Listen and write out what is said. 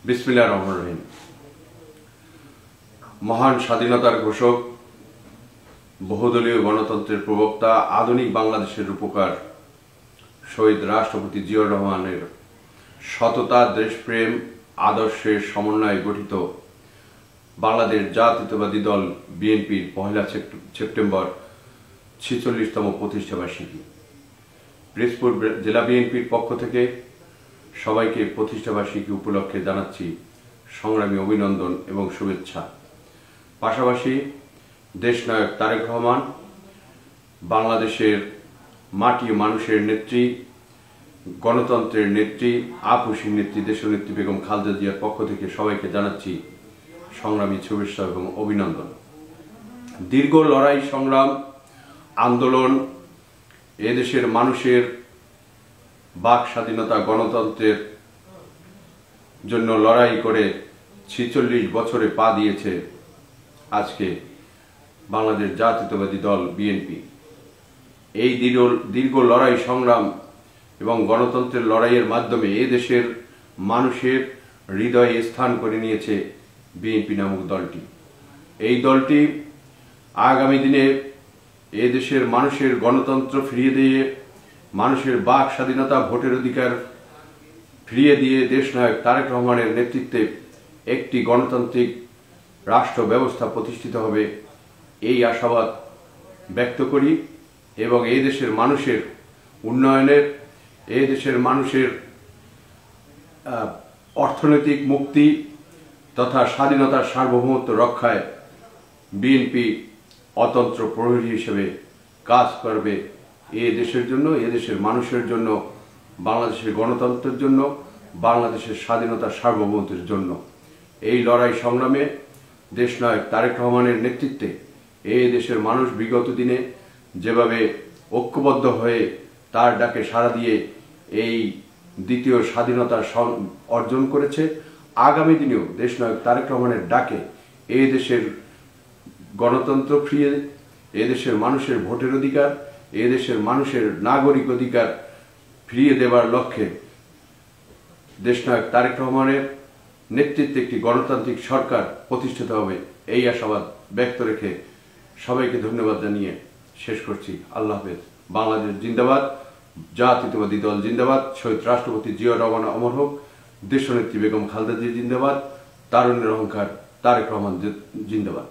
বিসমিল্লাহির রহমানির রহিম। মহান স্বাধীনতার ঘোষক, বহুদলীয় গণতন্ত্রের প্রবক্তা, আধুনিক বাংলাদেশের রূপকার শহীদ রাষ্ট্রপতি জিয়াউর রহমানের সততা, দেশপ্রেম, আদর্শের সমন্বয়ে গঠিত বাংলাদেশ জাতীয়তাবাদী দল বিএনপির 1 সেপ্টেম্বর 46তম প্রতিষ্ঠাবার্ষিকী। পিরোজপুর জেলা বিএনপির পক্ষ থেকে সবাইকে প্রতিষ্ঠাবার্ষিকী উপলক্ষে জানাচ্ছি সংগ্রামী অভিনন্দন এবং শুভেচ্ছা। পাশাপাশি দেশনায়ক তারেক রহমান, বাংলাদেশের মাটি ও মানুষের নেত্রী, গণতন্ত্রের নেত্রী, আপসী নেত্রী, দেশনেত্রী বেগম খালেদা জিয়ার পক্ষ থেকে সবাইকে জানাচ্ছি সংগ্রামী শুভেচ্ছা এবং অভিনন্দন। দীর্ঘ লড়াই, সংগ্রাম, আন্দোলন, এদেশের মানুষের বাক স্বাধীনতা, গণতন্ত্রের জন্য লড়াই করে 46 বছরে পা দিয়েছে আজকে বাংলাদেশ জাতীয়তাবাদী দল বিএনপি। এই দীর্ঘ লড়াই, সংগ্রাম এবং গণতন্ত্রের লড়াইয়ের মাধ্যমে এদেশের মানুষের হৃদয়ে স্থান করে নিয়েছে বিএনপি নামক দলটি। এই দলটি আগামী দিনে এদেশের মানুষের গণতন্ত্র ফিরিয়ে দিয়ে, মানুষের বাক স্বাধীনতা, ভোটের অধিকার ফিরিয়ে দিয়ে দেশনায়ক তারেক রহমানের নেতৃত্বে একটি গণতান্ত্রিক রাষ্ট্র ব্যবস্থা প্রতিষ্ঠিত হবে, এই আশাবাদ ব্যক্ত করি এবং এই দেশের মানুষের উন্নয়নের, এই দেশের মানুষের অর্থনৈতিক মুক্তি তথা স্বাধীনতার সার্বভৌমত্ব রক্ষায় বিএনপি অতন্ত্র প্রহরী হিসেবে কাজ করবে এই দেশের জন্য, এদেশের মানুষের জন্য, বাংলাদেশের গণতন্ত্রের জন্য, বাংলাদেশের স্বাধীনতার সার্বভৌমত্বের জন্য। এই লড়াই সংগ্রামে দেশনায়ক তারেক রহমানের নেতৃত্বে এই দেশের মানুষ বিগত দিনে যেভাবে ঐক্যবদ্ধ হয়ে তার ডাকে সাড়া দিয়ে এই দ্বিতীয় স্বাধীনতা অর্জন করেছে, আগামী দিনেও দেশনায়ক তারেক রহমানের ডাকে এই দেশের গণতন্ত্র ফিরিয়ে, এদেশের মানুষের ভোটের অধিকার, এদেশের মানুষের নাগরিক অধিকার ফিরিয়ে দেবার লক্ষ্যে দেশনায়ক তারেক রহমানের নেতৃত্বে একটি গণতান্ত্রিক সরকার প্রতিষ্ঠিত হবে, এই আশাবাদ ব্যক্ত রেখে সবাইকে ধন্যবাদ জানিয়ে শেষ করছি। আল্লাহ হাফেজ। বাংলাদেশ জিন্দাবাদ, জাতীয়তাবাদী দল জিন্দাবাদ, শহীদ রাষ্ট্রপতি জিয়াউর রহমান অমর হোক, দেশনেত্রী বেগম খালেদা জিয়া জিন্দাবাদ, তারুণ্যের অহংকার তারেক রহমান জিন্দাবাদ।